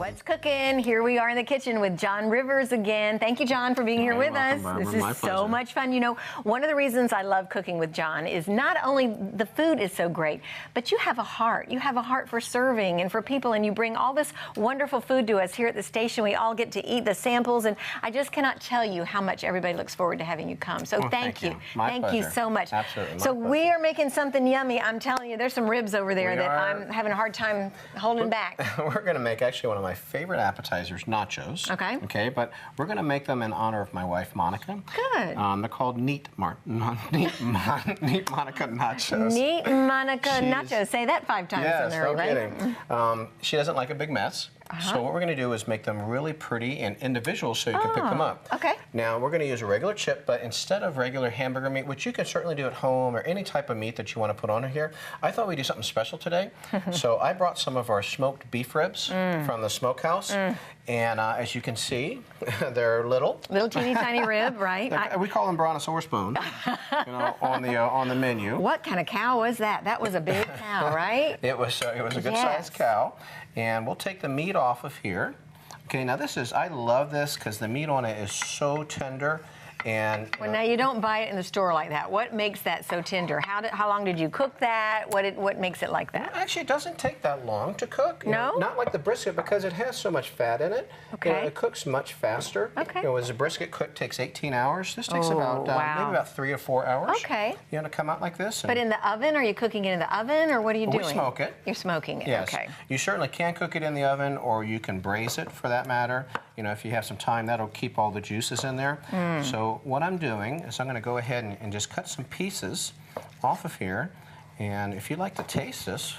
What's cooking? Here we are in the kitchen with John Rivers again. Thank you, John, for being here with us. This is so much fun. You know, one of the reasons I love cooking with John is not only the food is so great, but you have a heart. You have a heart for serving and for people, and you bring all this wonderful food to us here at the station. We all get to eat the samples, and I just cannot tell you how much everybody looks forward to having you come. So thank you. Thank you so much. Absolutely. So we are making something yummy. I'm telling you, there's some ribs over there that I'm having a hard time holding back. We're going to make actually one of my favorite appetizers, nachos. Okay. Okay, but we're going to make them in honor of my wife, Monica. Good. They're called Neat Monica nachos. Neat Monica nachos. Say that 5 times in there, no right? kidding. She doesn't like a big mess. So what we're going to do is make them really pretty and individual so you can pick them up. Okay. Now we're going to use a regular chip, but instead of regular hamburger meat, which you can certainly do at home or any type of meat that you want to put on here, I thought we'd do something special today. So I brought some of our smoked beef ribs from the smokehouse, and as you can see, they're little. Little teeny tiny rib, right? We call them brontosaurus bones, you know, on the menu. What kind of cow was that? That was a big cow, right? It was a good-sized cow. And we'll take the meat off of here. Okay, now I love this because the meat on it is so tender. And well, now you don't buy it in the store like that. What makes that so tender? How long did you cook that? What makes it like that? Actually, it doesn't take that long to cook. You know, not like the brisket because it has so much fat in it. Okay. You know, it cooks much faster. Okay. You know, as a brisket takes 18 hours. This takes about maybe about 3 or 4 hours. Okay. You know, to come out like this. But in the oven? Are you cooking it in the oven, or what are you doing? We smoke it. You're smoking it. Yes. Okay. You certainly can cook it in the oven, or you can braise it for that matter. You know, if you have some time, that'll keep all the juices in there. So what I'm doing is I'm going to go ahead and just cut some pieces off of here. And if you'd like to taste this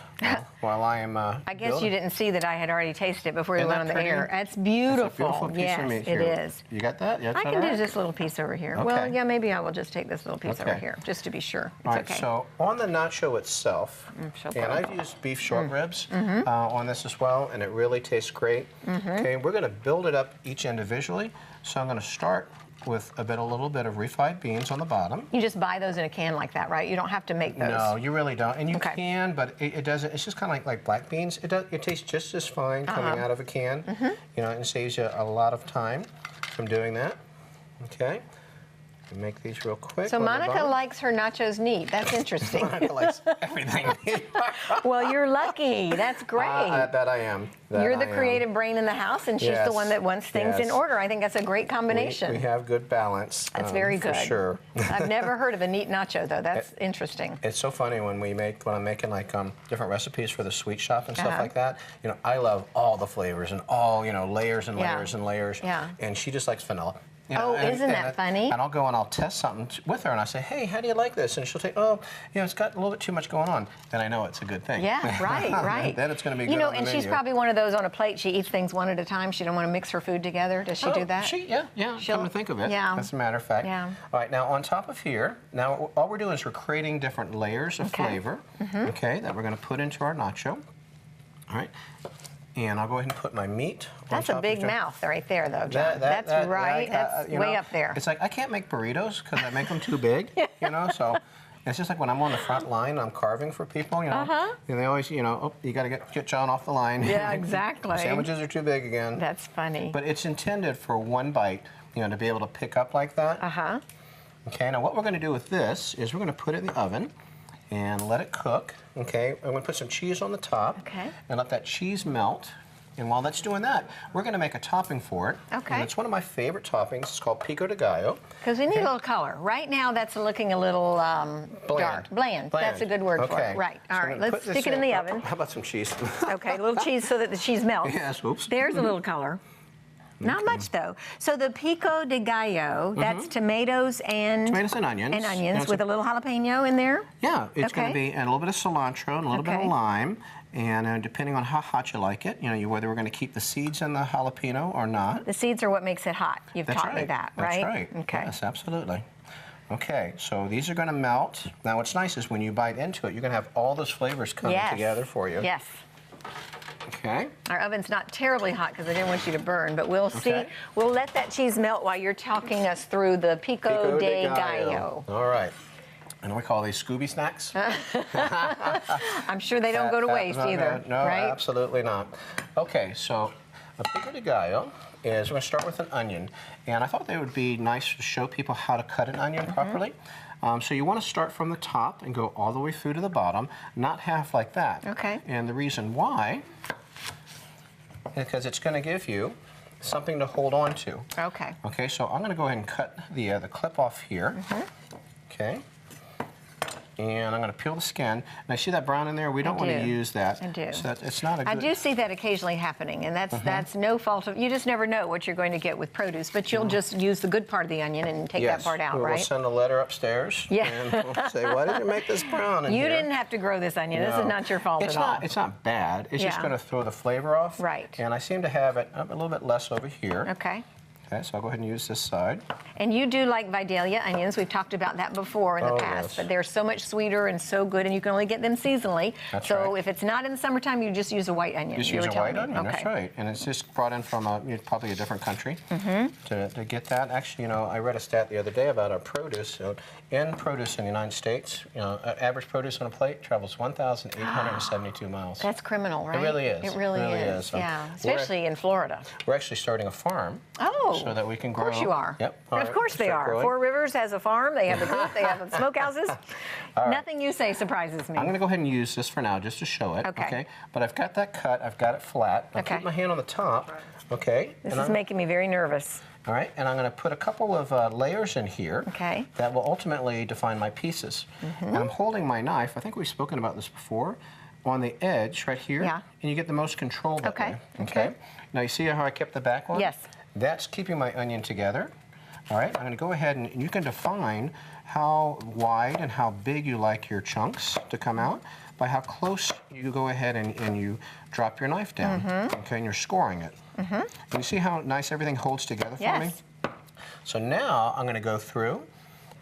while I am I guess you didn't see that I had already tasted it before we went on the air. That's beautiful. It's a beautiful piece of meat here. It is. You got that? I can do this little piece over here. Okay. Well, yeah, maybe I will just take this little piece over here, just to be sure. It's all right, okay. so on the nacho itself, and I've used beef short ribs on this as well, and it really tastes great. Okay, we're going to build it up each individually. So I'm going to start with a little bit of refried beans on the bottom. You just buy those in a can like that, right? You don't have to make those. No, you really don't. And you can, but it doesn't. It's just kind of like black beans. It tastes just as fine coming out of a can. You know, and saves you a lot of time from doing that. Okay. Make these real quick. So Monica likes her nachos neat. That's interesting. Monica likes everything neat. Well, you're lucky. That's great. That I am. You're the creative brain in the house, and she's the one that wants things in order. I think that's a great combination. We have good balance. That's very good. For sure. I've never heard of a neat nacho, though. That's interesting. It's so funny when I'm making like different recipes for the sweet shop and stuff like that. You know, I love all the flavors and all, you know, layers and layers and layers. Yeah. And she just likes vanilla. You know, isn't that funny? And I'll go and I'll test something with her, and I say, hey, how do you like this? And she'll say, oh, you know, it's got a little bit too much going on. Then I know it's a good thing. Yeah, right. Then it's going to be good. You know, on the and menu. she's probably one of those on a plate. She eats things one at a time. She don't want to mix her food together. Does she do that? Yeah. Come to think of it. Yeah. As a matter of fact. Yeah. All right, now on top of here, now all we're doing is we're creating different layers of flavor, okay, that we're going to put into our nacho. All right. And I'll go ahead and put my meat on That's top a big of mouth right there, though, John. That's right. That's way up there. It's like I can't make burritos because I make them too big, you know, so it's just like when I'm on the front line, I'm carving for people, you know, and they always, you know, oh, you got to get John off the line. Yeah, exactly. Sandwiches are too big again. That's funny. But it's intended for one bite, you know, to be able to pick up like that. Okay, now what we're going to do with this is we're going to put it in the oven and let it cook. Okay, I'm going to put some cheese on the top and let that cheese melt. And while that's doing that, we're going to make a topping for it. Okay. And it's one of my favorite toppings. It's called pico de gallo. Because we need a little color. Right now, that's looking a little dark. Bland. That's a good word for it. Right. All right. Let's stick it in the oven. How about some cheese? Okay. A little cheese so that the cheese melts. Yes. Oops. There's a little color. Not much, though. So the pico de gallo, that's tomatoes and... Tomatoes and onions. And onions with a little jalapeno in there? Yeah. It's going to be and a little bit of cilantro and a little bit of lime. And depending on how hot you like it, you know, whether we're going to keep the seeds in the jalapeno or not. The seeds are what makes it hot. You've taught me that, right? That's right. Okay. Yes, absolutely. Okay, so these are going to melt. Now, what's nice is when you bite into it, you're going to have all those flavors coming together for you. Yes. Okay. Our oven's not terribly hot because I didn't want you to burn, but we'll see. We'll let that cheese melt while you're talking us through the pico de gallo. All right. And we call these Scooby snacks. I'm sure they don't go to waste either. No, right? Absolutely not. Okay, so a pico de gallo is, we're going to start with an onion. And I thought they would be nice to show people how to cut an onion properly. So you want to start from the top and go all the way through to the bottom, not half like that. Okay. And the reason why is because it's going to give you something to hold on to. Okay. Okay, so I'm going to go ahead and cut the clip off here. Okay. And I'm going to peel the skin. And I see that brown in there. We don't want to use that. I do. So it's not a good... I do see that occasionally happening, and that's no fault of... You just never know what you're going to get with produce, but you'll just use the good part of the onion and take that part out, right? We'll send a letter upstairs. Yeah. And we'll say, why did you make this brown in here? You didn't have to grow this onion. No. This is not your fault at all. It's not bad. It's just going to throw the flavor off. Right. And I seem to have it a little bit less over here. Okay. Okay, so I'll go ahead and use this side. And you do like Vidalia onions. We've talked about that before in the past, yes. but they're so much sweeter and so good, and you can only get them seasonally. That's so right. if it's not in the summertime, you just use a white onion. Just use a white onion, that's right. And it's just brought in from probably a different country to get that. Actually, you know, I read a stat the other day about our produce. In produce in the United States, average produce on a plate travels 1,872 miles. That's criminal, right? It really is. It really is. Yeah, especially in Florida. We're actually starting a farm. Oh, so that we can grow. Of course you are. Yep. Of course they are. Growing. Four Rivers has a farm. They have the coop. They have the smokehouses. Right. Nothing you say surprises me. I'm going to go ahead and use this for now just to show it. Okay. But I've got that cut. I've got it flat. I'll keep my hand on the top. Okay. This is making me very nervous. All right. And I'm going to put a couple of layers in here. Okay. That will ultimately define my pieces. And I'm holding my knife. I think we've spoken about this before. On the edge right here. Yeah. And you get the most control that way. Okay. Now you see how I kept the back on? Yes. That's keeping my onion together. All right, I'm going to go ahead and you can define how wide and how big you like your chunks to come out by how close you go ahead and you drop your knife down. Okay, and you're scoring it. And you see how nice everything holds together for me? So now I'm going to go through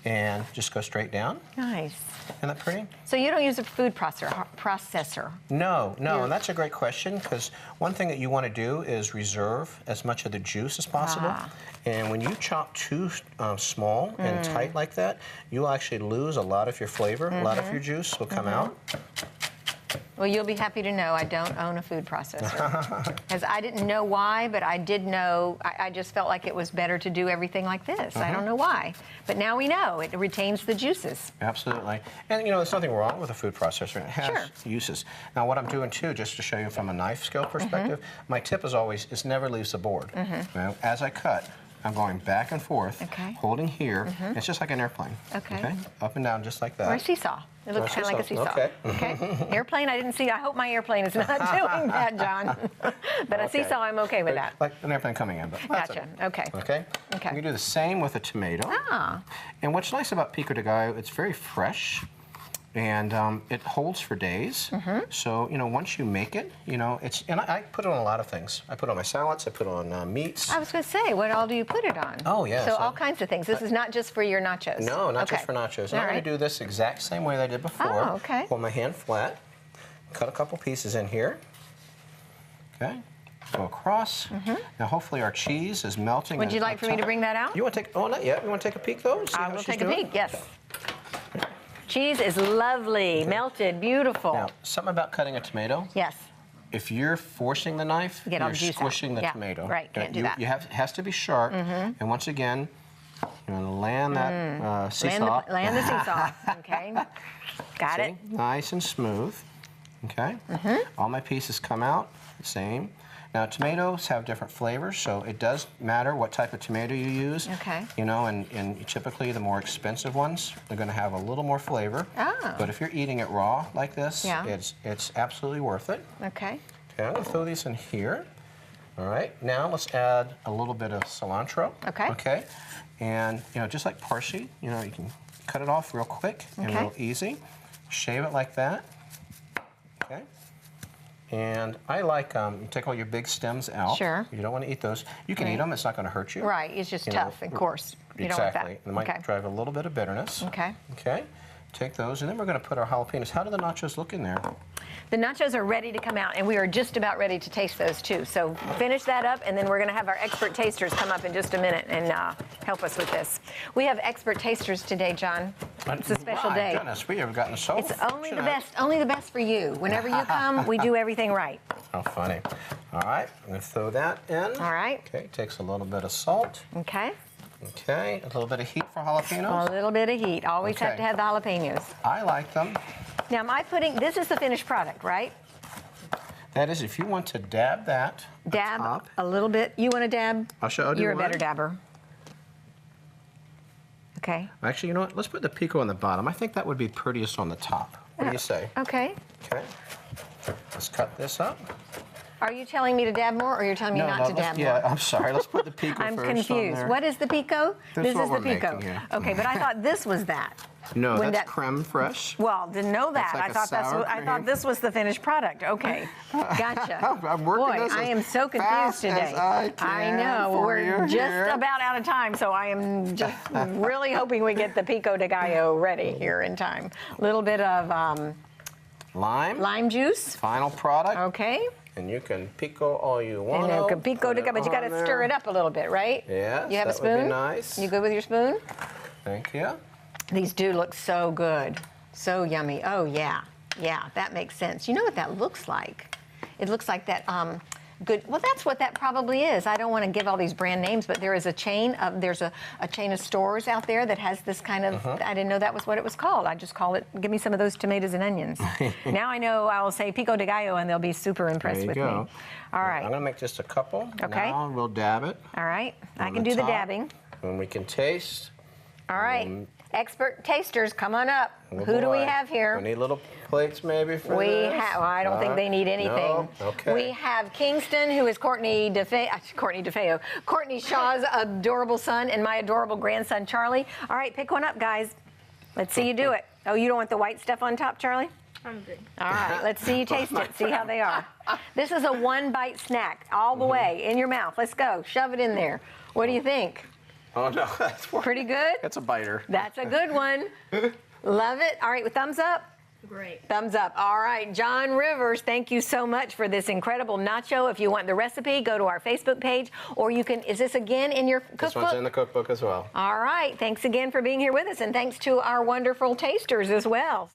and just go straight down. Nice. Isn't that pretty? So you don't use a food processor? No, and that's a great question because one thing that you want to do is reserve as much of the juice as possible. And when you chop too small and tight like that, you'll actually lose a lot of your flavor. A lot of your juice will come out. Well, you'll be happy to know I don't own a food processor. Because I didn't know why, but I did know, I just felt like it was better to do everything like this. I don't know why. But now we know, it retains the juices. Absolutely. And you know, there's nothing wrong with a food processor. It has uses. Now what I'm doing too, just to show you from a knife skill perspective, my tip is always, it never leaves the board. Now, as I cut, I'm going back and forth, holding here. It's just like an airplane. Okay. Up and down just like that. Or a seesaw. It looks kind of like a seesaw. Okay. Airplane, I didn't see. I hope my airplane is not doing that, John. But a seesaw, I'm okay with that. Like an airplane coming in. But Gotcha. Okay. Okay. Okay. We do the same with a tomato. And what's nice about pico de gallo, it's very fresh. And it holds for days. So, you know, once you make it, you know, and I put it on a lot of things. I put it on my salads, I put it on meats. I was going to say, what all do you put it on? Oh, yeah. So all kinds of things. This is not just for your nachos. No, not just for nachos. And I'm going to do this exact same way that I did before. Oh, okay. Hold my hand flat, cut a couple pieces in here. Okay. Go across. Now, hopefully our cheese is melting. Would you like for me to bring that out? You want to take, oh, not yet. You want to take a peek, though? I will take a peek, yes. Cheese is lovely, melted, beautiful. Now, something about cutting a tomato. Yes. If you're forcing the knife, you're squishing the tomato. Right, can't do that. It has to be sharp. And once again, you're going to land that seesaw. Land the seesaw, okay. Got it. Nice and smooth, okay. All my pieces come out the same. Now, tomatoes have different flavors, so it does matter what type of tomato you use. Okay. You know, and typically the more expensive ones are going to have a little more flavor. But if you're eating it raw like this, it's absolutely worth it. Okay. Okay, I'm going to throw these in here. All right. Now let's add a little bit of cilantro. Okay. Okay. And you know, just like parsley, you know, you can cut it off real quick and real easy. Shave it like that. Okay. And I like, you take all your big stems out. Sure. You don't want to eat those. You can eat them. It's not going to hurt you. Right. It's just tough and coarse. You don't want that. Exactly. It might drive a little bit of bitterness. Okay. Okay. Take those, and then we're going to put our jalapenos. How do the nachos look in there? The nachos are ready to come out, and we are just about ready to taste those too. So finish that up, and then we're going to have our expert tasters come up in just a minute and help us with this. We have expert tasters today, John. It's a special day. My goodness, we have gotten so It's only the best for you. Whenever you come, we do everything right. How funny. All right, I'm going to throw that in. All right. Okay, takes a little bit of salt. Okay. Okay, a little bit of heat for jalapenos. A little bit of heat. Always have to have the jalapenos. I like them. Now, am I putting, this is the finished product, right? That is, if you want to dab that. Dab atop. a little bit. You want to dab? I'll show you. You're a better dabber. Okay. Actually, you know what? Let's put the pico on the bottom. I think that would be prettiest on the top. What do you say? Okay. Okay. Let's cut this up. Are you telling me to dab more, or you're telling me not to dab more? Yeah, I'm sorry. Let's put the pico I'm first confused. on there. What is the pico? This is the the pico. making here. Okay, but I thought this was that. No, When that's creme fraiche. Well, didn't know that. That's like I thought sour I thought this was the finished product. Okay, gotcha. I'm working Boy, this I am so confused fast today. as I can know. for We're you just here. about out of time, so I am just really hoping we get the pico de gallo ready here in time. A little bit of lime juice. Final product. Okay. And you can pico all you want. And you can pico de gallo, but you got to stir it up a little bit, right? Yes, You have a that spoon? would be nice. You good with your spoon? Thank you. These do look so good. So yummy. Oh, yeah. Yeah, that makes sense. You know what that looks like? It looks like that good. Well, that's what that probably is. I don't want to give all these brand names, but there is a chain of chain of stores out there that has this kind of. I didn't know that was what it was called. I just call it. Give me some of those tomatoes and onions. Now I know. I will say pico de gallo, and they'll be super impressed with me. All right. I'm gonna make just a couple. Okay. Now we'll dab it. All right. I can do the top, dabbing. And we can taste. All right. Expert tasters, come on up. Oh, Who do we boy. have here? We need little plates maybe for We this. have. Well, I don't think they need anything. No? Okay. We have Kingston, who is Courtney Shaw's adorable son, and my adorable grandson Charlie. All right, pick one up, guys. Let's see you do it. Oh, you don't want the white stuff on top, Charlie? I'm good. All right, let's see you taste it. See how they are. This is a one-bite snack, all the way in your mouth. Let's go. Shove it in there. What do you think? Oh no, that's Pretty good? That's a biter. That's a good one. Love it. All right, thumbs up. Great. Thumbs up. All right, John Rivers, thank you so much for this incredible nacho. If you want the recipe, go to our Facebook page, or you can, is this again in your cookbook? This one's in the cookbook as well. All right, thanks again for being here with us, and thanks to our wonderful tasters as well.